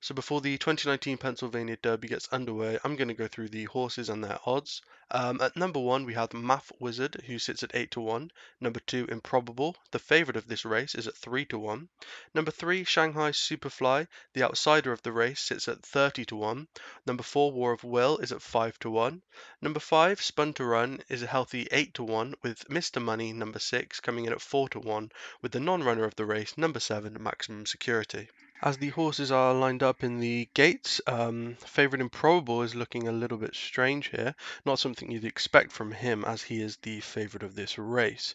So before the 2019 Pennsylvania Derby gets underway, I'm going to go through the horses and their odds. At number one, we have Math Wizard, who sits at 8 to 1. Number two, Improbable. The favourite of this race is at 3 to 1. Number three, Shanghai Superfly, the outsider of the race, sits at 30 to 1. Number four, War of Will, is at 5 to 1. Number five, Spun to Run, is a healthy 8 to 1, with Mr. Money, number six, coming in at 4 to 1, with the non-runner of the race, number seven, Maximum Security. As the horses are lined up in the gates, Favourite Improbable is looking a little bit strange here. Not something you'd expect from him, as he is the favourite of this race.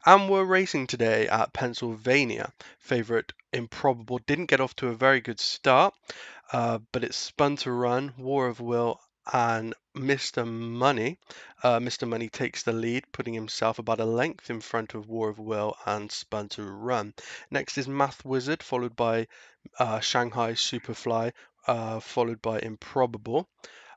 And we're racing today at Pennsylvania. Favourite Improbable didn't get off to a very good start, but it's Spun to Run, War of Will, and Mr. Money. Mr. Money takes the lead, putting himself about a length in front of War of Will and Spun to Run. Next is Math Wizard, followed by Shanghai Superfly, followed by Improbable.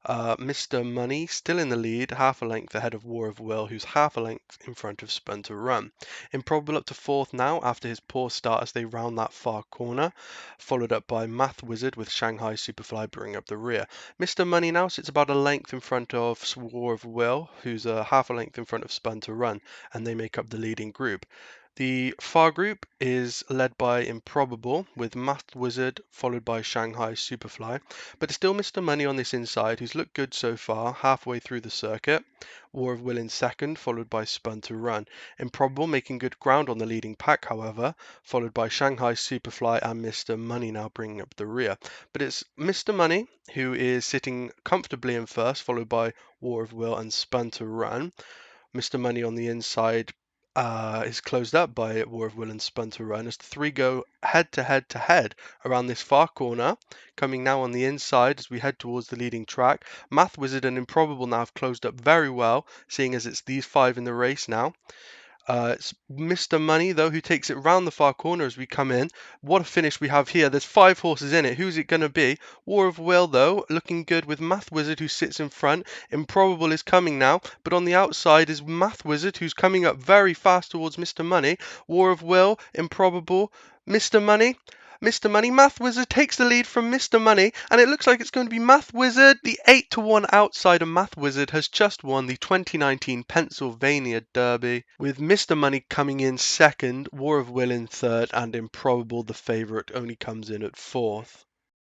Mr. Money still in the lead, half a length ahead of War of Will, who's half a length in front of Spun to Run. Improbable up to fourth now after his poor start as they round that far corner, followed up by Math Wizard with Shanghai Superfly bringing up the rear. Mr. Money now sits about a length in front of War of Will, who's half a length in front of Spun to Run, and they make up the leading group. The far group is led by Improbable with Math Wizard followed by Shanghai Superfly, but still Mr. Money on this inside, who's looked good so far, halfway through the circuit. War of Will in second, followed by Spun to Run. Improbable making good ground on the leading pack, however, followed by Shanghai Superfly and Mr. Money now bringing up the rear. But it's Mr. Money who is sitting comfortably in first, followed by War of Will and Spun to Run. Mr. Money on the inside is closed up by War of Will and Spun to Run as the three go head to head to head around this far corner. Coming now on the inside as we head towards the leading track. Math Wizard and Improbable now have closed up very well, seeing as it's these five in the race now. It's Mr. Money, though, who takes it round the far corner as we come in. What a finish we have here. There's five horses in it. Who's it going to be? War of Will, though, looking good with Math Wizard, who sits in front. Improbable is coming now, but on the outside is Math Wizard, who's coming up very fast towards Mr. Money. War of Will, Improbable, Mr. Money. Mr. Money, Math Wizard takes the lead from Mr. Money, and it looks like it's going to be Math Wizard. The 8 to 1 outsider Math Wizard has just won the 2019 Pennsylvania Derby, with Mr. Money coming in second, War of Will in third, and Improbable, the favourite, only comes in at fourth.